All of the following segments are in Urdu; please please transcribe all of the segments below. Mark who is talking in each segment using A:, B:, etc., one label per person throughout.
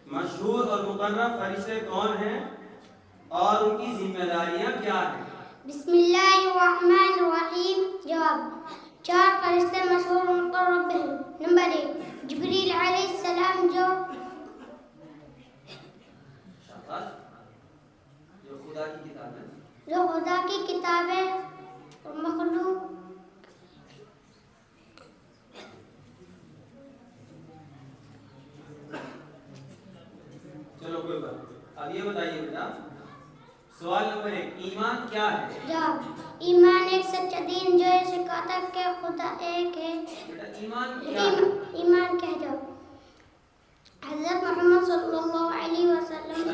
A: مشہور اور مقرب فرشتے کون ہیں اور ان کی ذمہ داریاں کیا ہیں؟
B: بسم اللہ الرحمن الرحیم. جواب: 4 فرشتے مشہور اور مقرب ہیں. نمبر 1 جبریل علیہ السلام جو خدا کی کتابیں اور مخلوق
A: چلو کوئی بات. اب یہ بتائیے بیٹا، سوال نمبر 1، ایمان کیا ہے؟
B: جواب: ایمان ایک سچا دین جو یہ سکھاتا ہے کہ خدا ایک ہے.
A: بیٹا ایمان کیا ہے؟
B: ایمان کیا ہے؟ حضرت محمد صلی اللہ علیہ وسلم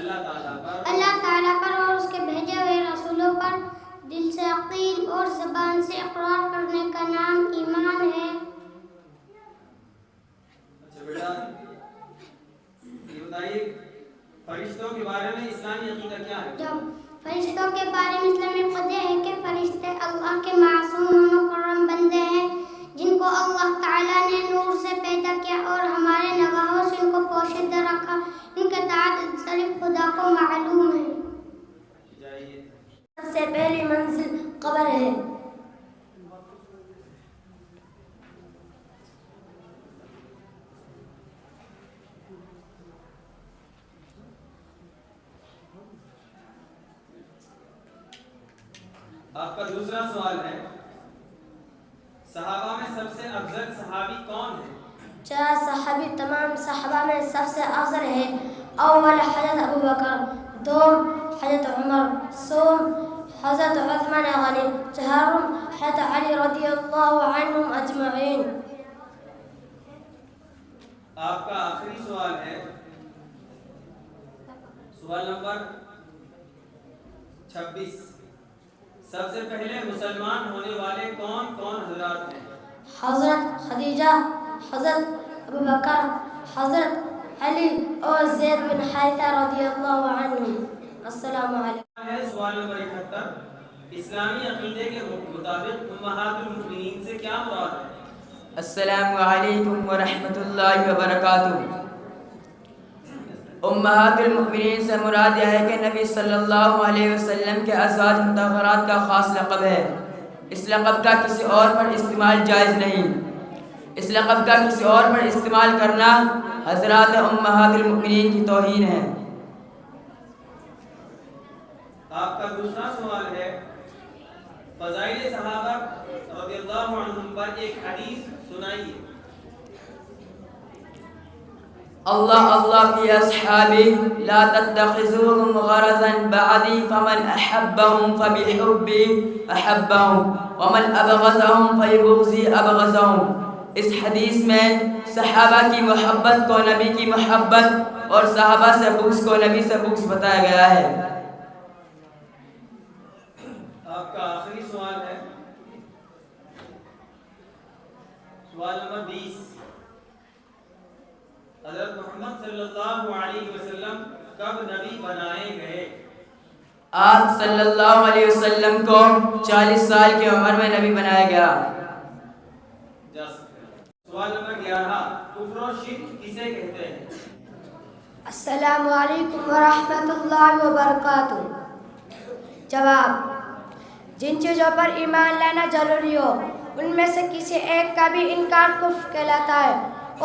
B: اللہ تعالیٰ پر اور اس کے بھیجے ہوئے رسولوں پر دل سے عقیل اور زبان سے اقرار کرنے کا نام ایمان ہے.
A: اچھا بیٹا یہ بتائیے، فرشتوں کے بارے میں اسلامی عقیدہ کیا ہے؟
B: جب فرشتوں کے بارے میں اسلامی عقیدہ ہے کہ فرشتے اللہ کے معصوم و مکرم بندے ہیں جن کو اللہ تعالیٰ نے نور سے پیدا کیا اور ہمارے نگاہوں سے ان کو پوشیدہ رکھا. ان کے تعدد صرف خدا کو معلوم ہے. سب سے پہلی منزل قبر ہے.
A: آپ کا دوسرا سوال ہے، صحابہ میں سب سے افضل صحابی کون ہے؟
B: 4 صحابی تمام صحابہ میں سب سے افضل ہے. اول حضرت ابو بکر، دوم حضرت عمر، سوم حضرت عثمان غنی، چہارم حضرت علی رضی اللہ عنہم اجمعین.
A: آپ کا آخری سوال ہے، سوال نمبر 26، سب سے پہلے مسلمان ہونے والے کون کون حضرات ہیں؟
B: حضرت خدیجہ، حضرت ابو بکر، حضرت علی اور زید بن حارثہ رضی اللہ عنہم. السلام علیکم.
A: سوال نمبر 71، اسلامی عقیدے کے مطابق امہات المؤمنین سے کیا مراد ہے؟
C: السلام علیکم ورحمۃ اللہ وبرکاتہ. امہات المؤمنین سے مراد یہ ہے کہ نبی صلی اللہ علیہ وسلم کے ازواج مطہرات کا خاص لقب ہے. اس لقب کا کسی اور پر استعمال جائز نہیں. اس لقب کا کسی اور پر استعمال کرنا حضرات امہات المؤمنین کی توہین ہے.
A: آپ کا دوسرا سوال ہے، فضائل صحابہ رضی اللہ عنہم پر ایک حدیث سنائیے.
C: اللہ اللہ فی اصحابی لا تتخذوهم غرضا بعدی فمن احبهم فبحبی احبهم ومن ابغضهم فببغضی ابغضهم. اس حدیث میں صحابہ کی محبت کو نبی کی محبت اور صحابہ سے بغض کو نبی سے بغض بتایا گیا ہے.
A: آپ کا آخری سوال ہے، سوال نمبر 20، حضرت محمد صلی اللہ علیہ وسلم کب نبی بنائے گئے؟
C: آپ صلی اللہ علیہ وسلم کو 40 سال کی عمر میں نبی بنایا گیا.
A: سوال نمبر 11، کفر و شرک کسے کہتے ہیں؟
B: السلام علیکم ورحمۃ اللہ وبرکاتہ. جواب: جن چیزوں پر ایمان لانا ضروری ہو ان میں سے کسی ایک کا بھی انکار کفر کہلاتا ہے،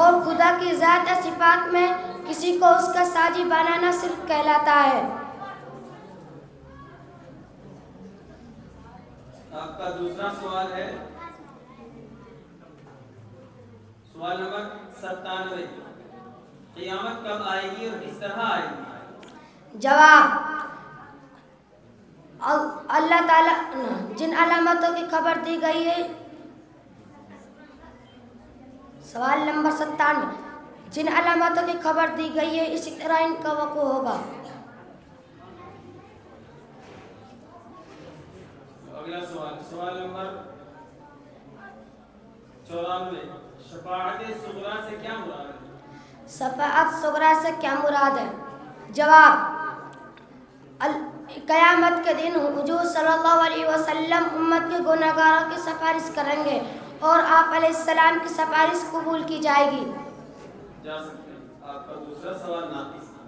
B: اور خدا کی ذات و صفات میں کسی کو اس کا ساجی بنانا شرک کہلاتا ہے.
A: آپ کا دوسرا سوال ہے، سوال نمبر 97، قیامت کب آئے گی اور کس طرح آئے گی؟
B: جواب: اللہ تعالیٰ جن علامتوں کی خبر دی گئی ہے. سوال نمبر 97، جن علامتوں کی خبر دی گئی ہے اسی طرح ان کا وقوع ہوگا.
A: اگلا سوال، سوال نمبر 94، شفاعت صغریٰ سے کیا مراد ہے؟
B: شفاعت صغریٰ سے کیا مراد ہے؟ جواب: قیامت کے دن حضور صلی اللہ علیہ وسلم امت کے گنہگاروں کی سفارش کریں گے اور آپ علیہ السلام کی سفارش قبول کی جائے گی.
A: جا سکتے ہیں. آپ کا دوسرا سوال ناقص تھا.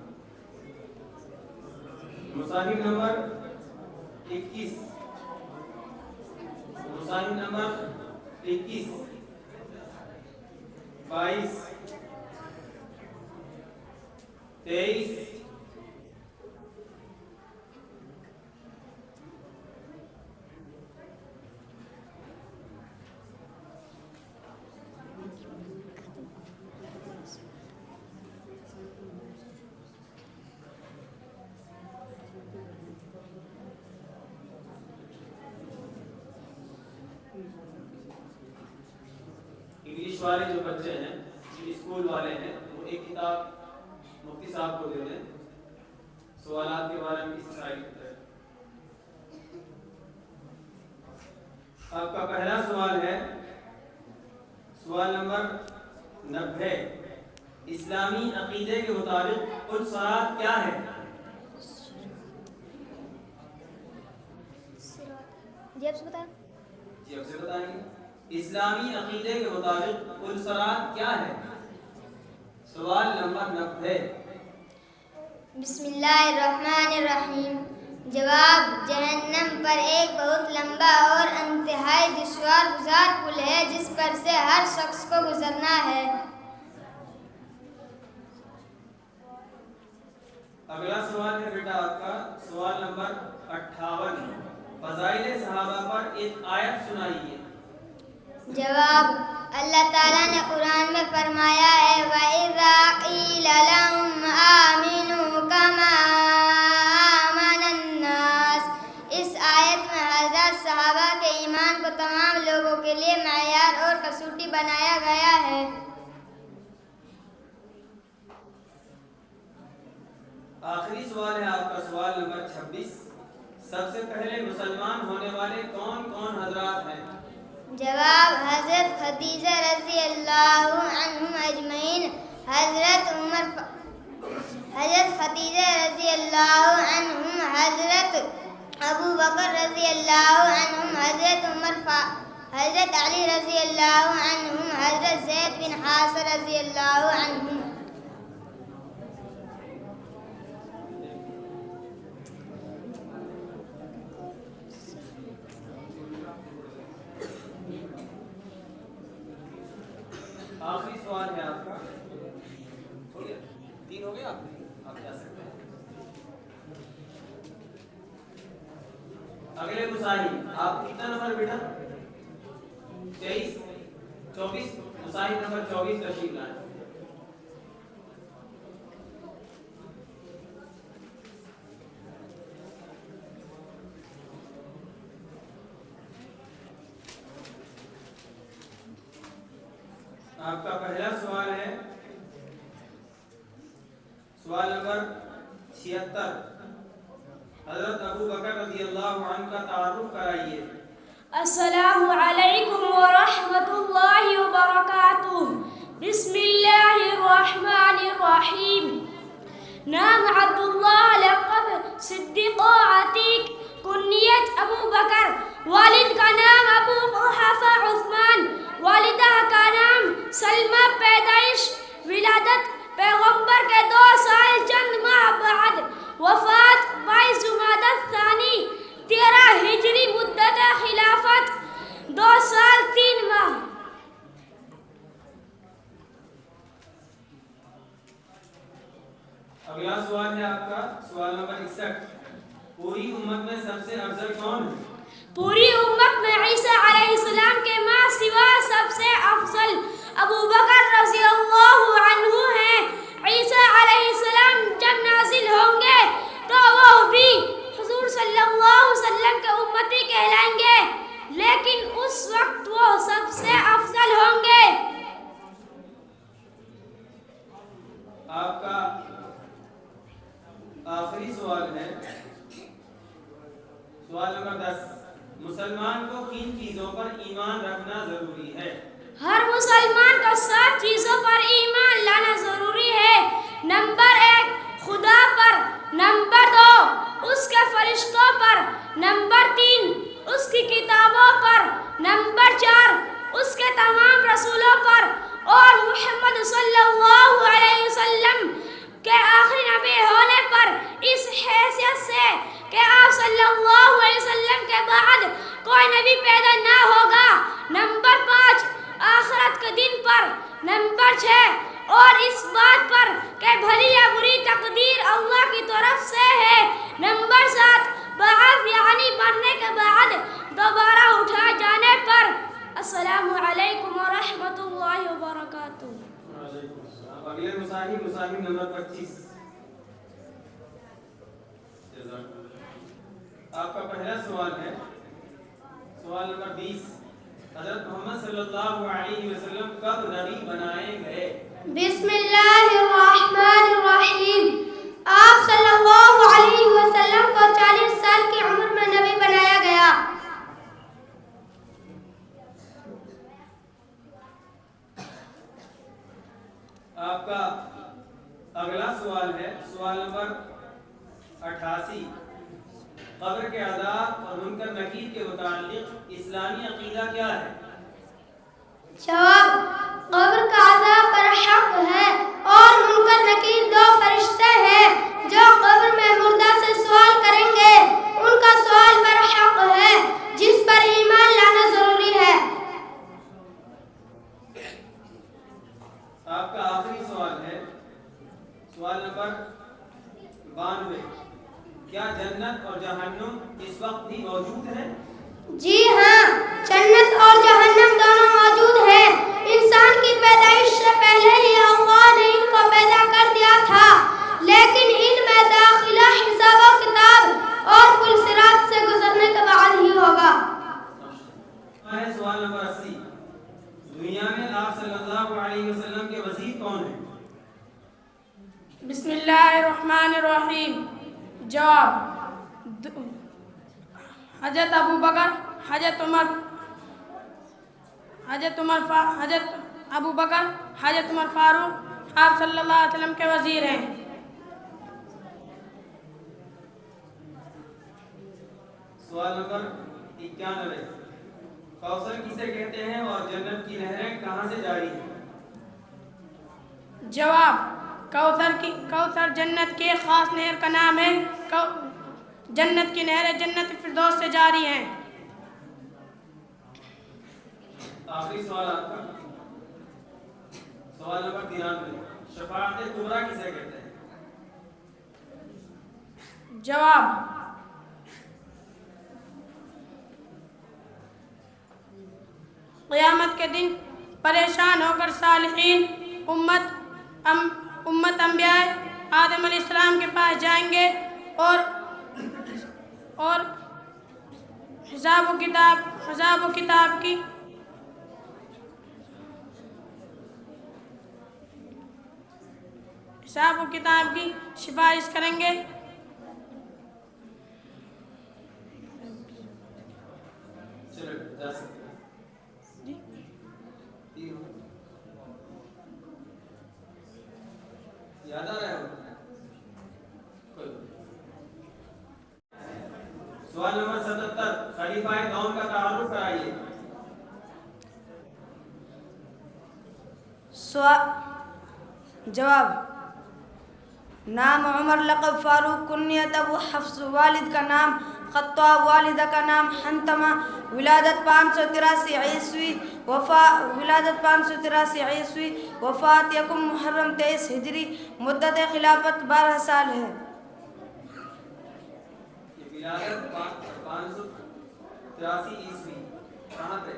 A: مصاحف نمبر 21 مصاحف نمبر 21 22 23 انگلش والے جو بچے ہیں اسکول والے ہیں وہ ایک کتاب مفتی صاحب کو دے دیں سوالات کے بارے میں کسی سائٹ پہ. آپ کا پہلا سوال ہے سوال نمبر 90. اسلامی عقیدے کے مطابق کچھ صراط کیا ہے؟
B: جی آپ سے بتائیں.
A: جی آپ سے بتائیں گے. اسلامی عقیدے کے مطابق کل صراط کیا ہے؟ سوال نمبر 90.
D: بسم اللہ الرحمن الرحیم. جواب: جہنم پر ایک بہت لمبا اور انتہائی دشوار گزار پل ہے جس پر سے ہر شخص کو گزرنا ہے.
A: اگلا سوال ہے بیٹا آپ کا سوال نمبر 58. فضائل صحابہ پر ایک آیت سنائیے.
D: جواب: اللہ تعالیٰ نے قرآن میں فرمایا ہے وَإِذَا قِيلَ لَهُمْ آمِنُوا كَمَا آمَنَ النَّاسُ. اس آیت میں حضرات صحابہ کے ایمان کو تمام لوگوں کے لیے معیار اور کسوٹی بنایا گیا ہے.
A: آخری سوال ہے آپ کا سوال نمبر 26. سب سے پہلے مسلمان ہونے والے کون کون حضرات ہیں؟
D: جواب: حضرت خدیجہ رضی اللہ عنہم اجمعین، حضرت خدیجہ رضی اللہ عنہم، حضرت ابو بکر رضی اللہ عنہم، حضرت علی رضی اللہ عنہم، حضرت زید بن حارثہ رضی اللہ عنہم.
A: آخری سوال ہے آپ کا. ہو گیا 3 ہو گیا آپ جا سکتے ہیں. اگلے مصاحف آپ کتنا نمبر بیٹا 24 مصاحف نمبر 24 تشریف لائیں. آپ کا پہلا سوال ہے سوال نمبر 76. حضرت ابو بکر رضی اللہ عنہ کا تعارف کرائیے.
E: السلام علیکم ورحمۃ اللہ وبرکاتہ. بسم اللہ الرحمن الرحیم. نام عبداللہ، لقب صدیق عتیق، کنیت ابو بکر. والد کا نام ابو قحافہ عثمان، والدہ کا نام سلمہ. پیدائش ولادت پیغمبر کے 2 سال چند ماہ بعد. وفات 22 جمادی الثانی 13 ہجری. مدت خلافت 2 سال 3 ماہ.
A: اگلا سوال ہے آپ کا سوال نمبر 61. پوری امت میں سب سے افضل کون ہے؟
E: پوری امت میں عیسیٰ علیہ السلام کے ماں سوا سب سے افضل ابو بکر رضی اللہ عنہ ہیں. عیسیٰ علیہ السلام جب نازل ہوں گے تو وہ بھی حضور صلی اللہ علیہ وسلم کے امتی کہلائیں گے، لیکن اس وقت وہ سب سے افضل ہوں گے.
A: آپ کا آخری سوال ہے سوال نمبر 10. مسلمان کو کن چیزوں پر ایمان رکھنا ضروری ہے؟
E: ہر مسلمان کو 7 چیزوں پر ایمان لانا ضروری ہے. نمبر 1 خدا پر، نمبر 2 اس کے فرشتوں پر، نمبر 3 اس کی کتابوں پر، نمبر 4 اس کے تمام رسولوں پر اور محمد صلی اللہ علیہ وسلم صلی اللہ علیہ وسلم کے بعد کوئی نبی پیدا نہ ہوگا. نمبر 5 آخرت کے دن پر. نمبر 6 اور اس بات پر کہ بھلی یا بری تقدیر اللہ کی طرف سے ہے. نمبر 7 بعث یعنی مرنے کے بعد دوبارہ اٹھا جانے پر. السلام علیکم ورحمۃ اللہ وبرکاتہ.
A: اگلے مصاحب نمبر 25. آپ کا پہلا سوال ہے سوال نمبر 20. حضرت محمد صلی اللہ علیہ وسلم کب نبی بنائے گئے؟
B: بسم اللہ الرحمن الرحیم. آپ صلی اللہ علیہ وسلم کو 40 سال کی عمر میں نبی بنایا گیا.
A: آپ کا اگلا سوال ہے سوال نمبر 88. قبر کے عذاب اور منکر نکیر کے متعلق اسلامی عقیدہ کیا ہے؟
B: جواب قبر کا عذاب پر حق ہے اور منکر نکیر 2 فرشتے ہیں جو قبر میں مردہ سے سوال کریں گے. ان کا سوال پر حق ہے جس پر ایمان لانا ضروری ہے.
A: آپ کا آخری سوال ہے سوال نمبر 92. کیا جنت اور جہنم اس وقت بھی موجود ہے؟
B: جی ہاں، جنت اور جہنم دونوں موجود ہیں. انسان کی پیدائش سے پہلے ہی اللہ نے ان کو پیدا کر دیا تھا، لیکن ان میں داخلہ حساب و کتاب اور پل صراط سے گزرنے کے بعد ہی ہوگا.
A: سوال نمبر 80. دنیا میں آپ صلی اللہ علیہ وسلم کے وزیر کون ہیں؟
F: بسم اللہ الرحمن الرحیم. جواب حضرت ابو بکر، حضرت ابو بکر، حضرت عمر فاروق آپ صلی اللہ علیہ وسلم کے وزیر ہیں.
A: سوال نمبر 91. کوثر کسے کہتے ہیں اور جنت کی نہریں کہاں سے جاری ہیں؟
F: جواب کوثر جنت کے خاص نہر کا نام ہے. جنت کی نہریں جنت فردوس سے جاری ہیں.
A: آخری سوال آپ کا سوال نمبر 93. شفاعت کبریٰ کسے کہتے ہیں؟
F: جواب قیامت کے دن پریشان ہو کر صالحین امت انبیاء آدم علیہ السلام کے پاس جائیں گے اور حساب و کتاب کی سفارش کریں گے.
A: چلو جا سکتے ہیں. یاد آ رہا ہے؟ سوال نمبر 77. خلیفہ کون کا تعارف کرائیے.
B: جواب نام عمر، لقب فاروق، کنیت ابو حفص، والد کا نام خطاب، والدہ کا نام حنتمہ، ولادت 583 عیسوی، وفات 1 محرم 23 ہجری، مدت خلافت 12 سال ہے.
A: ولادت 583 عیسوی کہاں پہ؟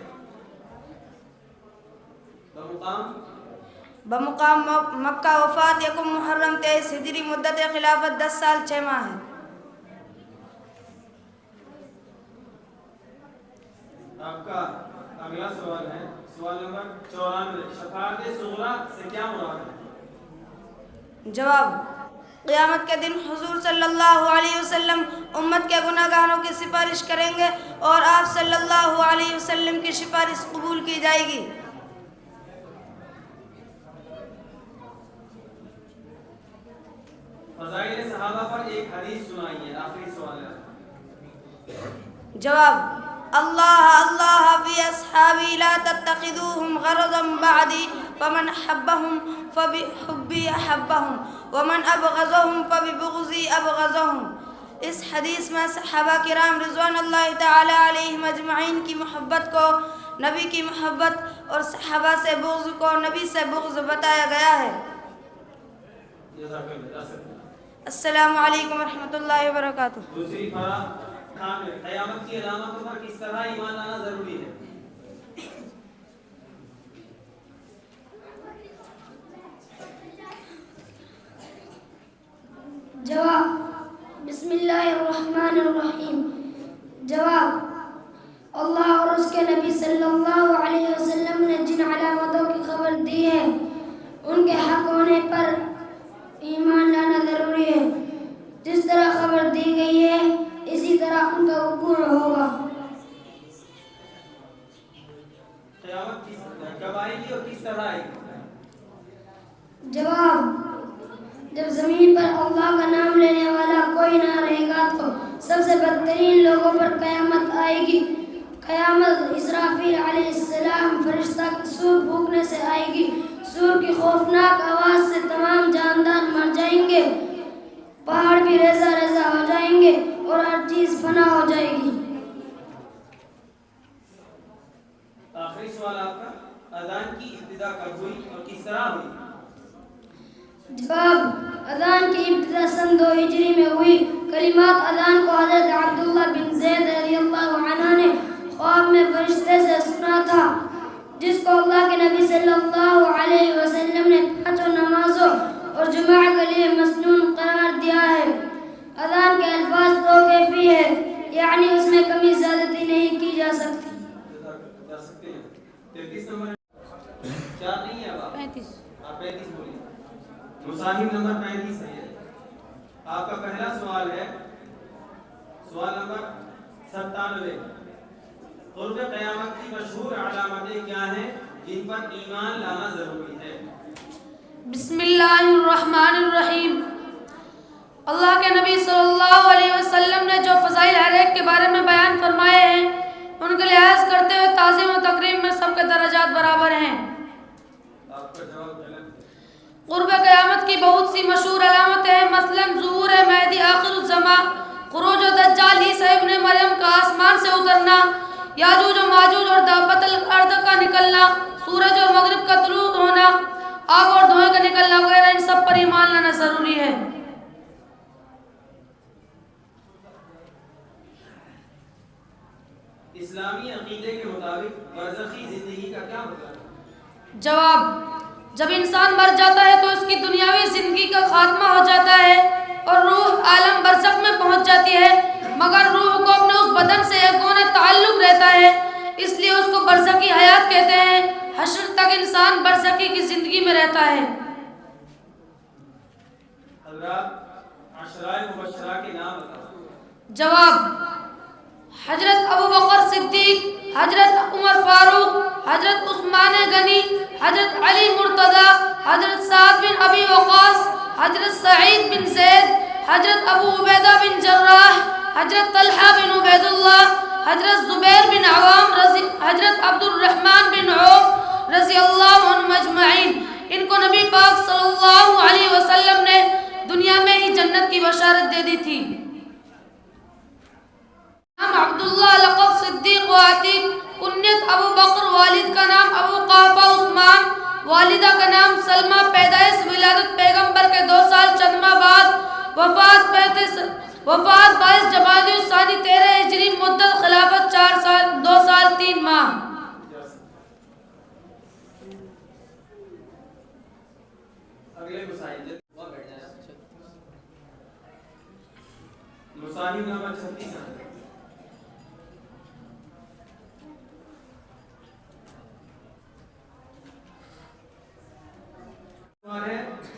B: بمقام مکہ، وفات 1 محرم 23 ہجری، مدت خلافت 10 سال 6 ماہ ہے.
A: آپ کا اگلا سوال ہے سوال نمبر 94. شفاعت صغریٰ سے کیا مراد ہے؟
B: جواب قیامت کے دن حضور صلی اللہ علیہ وسلم امت کے گناہگاروں کی سفارش کریں گے اور آپ صلی اللہ علیہ وسلم کی سفارش قبول کی جائے گی.
A: فضائل صحابہ پر ایک حدیث سنائیے. آخری سوال ہے.
B: جواب اللہ فی اصحابی لا تتخذوهم غرضا بعدی فمن حبهم فبحبی احبهم ومن ابغضهم فببغضی ابغضهم.
G: اس حدیث میں صحابہ کرام رضوان اللہ تعالی علیہم اجمعین کی محبت کو، نبی کی محبت اور صحابہ سے بغض کو نبی سے بغض بتایا گیا ہے۔ السلام علیکم ورحمۃ اللہ وبرکاتہ۔
A: دوسری قیامت کی علامتوں پر کس طرح ایمان لانا ضروری ہے؟
B: جواب: بسم اللہ الرحمن الرحیم۔ جواب: اللہ اور اس کے نبی صلی اللہ علیہ وسلم نے جن علامتوں کی خبر دی ہے ان کے حق ہونے پر ایمان لانا ضروری ہے۔ جس طرح خبر دی گئی ہے اسی طرح ان کا وقوع ہوگا۔
A: قیامت کب آئے گی اور کس طرح آئے گی؟
B: جواب: جب زمین پر اللہ کا نام لینے والا کوئی نہ رہے گا تو سب سے بدترین لوگوں پر قیامت آئے گی۔ قیامت اسرافیل علیہ السلام فرشتہ کے سور پھونکنے سے آئے گی۔ سور کی خوفناک آواز سے تمام جاندار مر جائیں گے، پہاڑ بھی ریزہ ریزہ ہو جائیں گے اور ہر چیز فنا ہو جائے گی۔
A: آخری سوال آپ کا، اذان کی ابتدا کب ہوئی اور کس طرح ہوئی؟
B: جواب: اذان کی ابتدا سن 2 ہجری میں ہوئی۔ کلمات اذان کو حضرت عبداللہ بن زید رضی اللہ عنہ نے خواب میں فرشتے سے سنا تھا، جس کو اللہ کے نبی صلی اللہ علیہ وسلم نے 5 نمازوں اور جمعہ کے لیے مسنون قرار دیا ہے۔ اذان کے الفاظ 2 کیفی ہے، یعنی اس میں کمی زیادتی نہیں کی جا سکتی۔
A: 33 نمبر 4 نہیں ہے، اب
F: 35
A: آپ 35 بولیے۔ مصاحف نمبر 35 ہے۔ آپ کا پہلا سوال ہے، سوال نمبر 97۔ قرب قیامت کی مشہور علامتیں کیا ہیں جن پر ایمان لانا ضروری ہے؟
F: بسم اللہ الرحمن الرحیم۔ اللہ کے نبی صلی اللہ علیہ وسلم نے جو فضائل ہر ایک کے بارے میں بیان فرمائے ہیں ان کے لحاظ کرتے ہوئے تعظیم و تکریم میں سب کے درجات برابر ہیں۔
A: آپ کا جواب غلط ہے۔
F: قرب قیامت کی بہت سی مشہور علامتیں ہیں، مثلا ظہور مہدی آخر الزمان، خروج دجال عیسی ابن مریم کا آسمان سے اترنا، یاجوج و ماجوج اور دابت الارض کا نکلنا، سورج اور مغرب کا طلوع ہونا، آگ اور دھوئیں کا نکلنا وغیرہ، ان سب پر ایمان لانا ضروری ہے۔
A: اسلامی عقیدے کے مطابق برزخی زندگی کا کیا مطلب ہے؟
F: جواب: جب انسان مر جاتا ہے تو اس کی دنیاوی زندگی کا خاتمہ ہو جاتا ہے اور روح عالم برزخ میں پہنچ جاتی ہے، مگر روح کو اپنے اس بدن سے یکگونه تعلق رہتا ہے، اس لیے اس کو برزخی حیات کہتے ہیں۔ حشر تک انسان برزخی کی زندگی میں رہتا ہے۔
A: حضرات عشرائے مبشرہ کے نام بتاؤ۔
F: جواب: حضرت ابو بکر صدیق، حضرت عمر فاروق، حضرت عثمان غنی، حضرت علی مرتضی، حضرت سعد بن ابی وقاص، حضرت سعید بن زید، حضرت ابو عبیدہ بن جراح، حضرت طلحہ بن عبید اللہ، حضرت زبیر بن عوام، حضرت عبد الرحمن بن عوف رضی اللہ عنہم اجمعین۔ ان کو نبی پاک صلی اللہ علیہ وسلم نے دنیا میں ہی جنت کی بشارت دے دی تھی۔ نام عبداللہ، لقب صدیق و عتیق، کنیت ابو بکر، والد کا نام ابو قحافہ عثمان، والدہ کا نام سلمہ، پیدائش ولادت پیغمبر کے 2 سال چند ماہ بعد، وفات 22 جمادی الثانی 13 ہجری، مدت خلافت 4 سال 2 سال 3 ماہ۔
A: اگلے مصاحف نمبر 36 ہے۔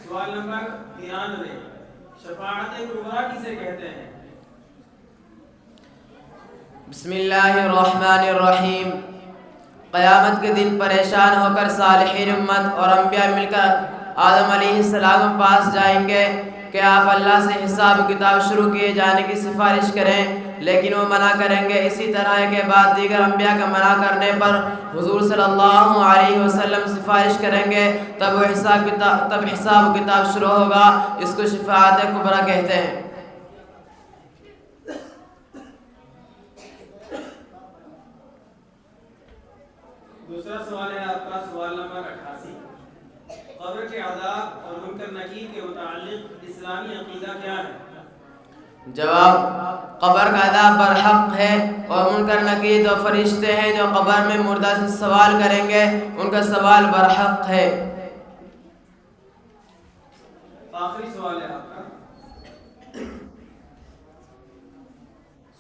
A: سوال نمبر 93، شفاعت کبریٰ کسے کہتے ہیں؟
C: بسم اللہ الرحمن الرحیم۔ قیامت کے دن پریشان ہو کر صالحین امت اور انبیاء مل کر آدم علیہ السلام پاس جائیں گے کہ آپ اللہ سے حساب کتاب شروع کیے جانے کی سفارش کریں، لیکن وہ منع کریں گے۔ اسی طرح کے بعد دیگر انبیاء کا منع کرنے پر حضور صلی اللہ علیہ وسلم سفارش کریں گے، تب حساب کتاب شروع ہوگا۔ اس کو شفاعت کبریٰ کہتے ہیں۔
A: دوسرا سوال ہے آپ کا سوال نمبر 88. قبر کے عذاب اور منکر نکیر کے متعلق اسلامی عقیدہ کیا ہے؟
C: جواب: قبر کا عذاب برحق ہے اور منکر نکیر جو فرشتے ہیں جو قبر میں مردہ سے سوال کریں گے ان کا سوال برحق ہے.
A: آخری سوال ہے آپ کا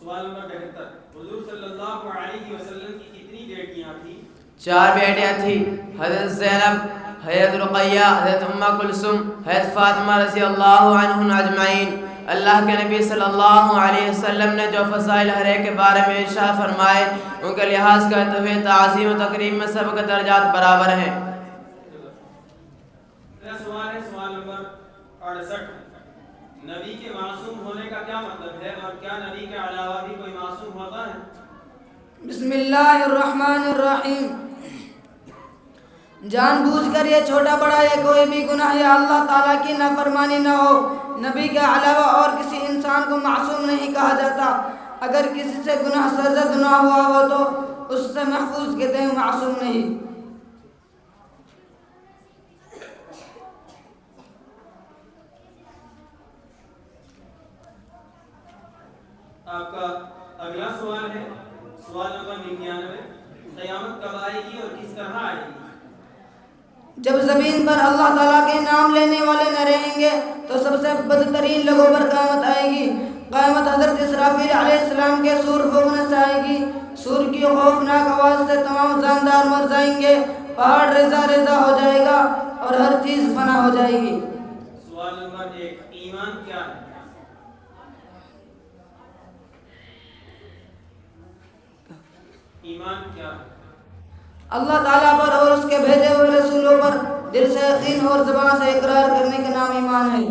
A: سوال نمبر 73. حضور صلی اللہ علیہ وسلم کی کتنی بیٹیاں تھیں؟
C: 4 بیٹیاں تھیں. حضرت زینب، حضرت رقیہ، حضرت ام کلثوم، حضرت فاطمہ رضی اللہ عنہن اجمعین. اللہ کے نبی صلی اللہ علیہ وسلم نے جو فضائل ہر ایک کے بارے میں ارشاد فرمائے ان کے لحاظ کرتے ہوئے تعظیم و تکریم میں سب کے درجات برابر ہیں.
A: میرا سوال ہے سوال نمبر 68. نبی کے معصوم ہونے کا کیا مطلب ہے اور کیا نبی کے علاوہ بھی کوئی معصوم ہوتا ہے؟
G: بسم اللہ الرحمن الرحیم. جان بوجھ کر یہ چھوٹا بڑا یا کوئی بھی گناہ یا اللہ تعالیٰ کی نافرمانی نہ ہو. نبی کے علاوہ اور کسی انسان کو معصوم نہیں کہا جاتا. اگر کسی سے گناہ سرزد نہ ہوا ہو تو اس سے محفوظ کہتے ہیں، معصوم نہیں.
A: آپ کا اگلا سوال ہے سوال نمبر 99. قیامت کب آئے گی اور کس طرح آئے گی؟
G: جب زمین پر اللہ تعالیٰ کے نام لینے والے نہ رہیں گے تو سب سے بدترین لوگوں پر قیامت آئے گی. قیامت حضرت اسرافیل علیہ السلام کے سور پھونکنے سے آئے گی. سور کی خوفناک آواز سے تمام جاندار مر جائیں گے، پہاڑ ریزہ ریزہ ہو جائے گا اور ہر چیز فنا ہو جائے گی.
A: سوال نمبر 1. ایمان کیا ہے؟ ایمان کیا ہے؟
G: اللہ تعالیٰ پر اور اس کے بھیجے ہوئے رسولوں پر دل سے یقین اور زبان سے اقرار کرنے کا نام ایمان ہے.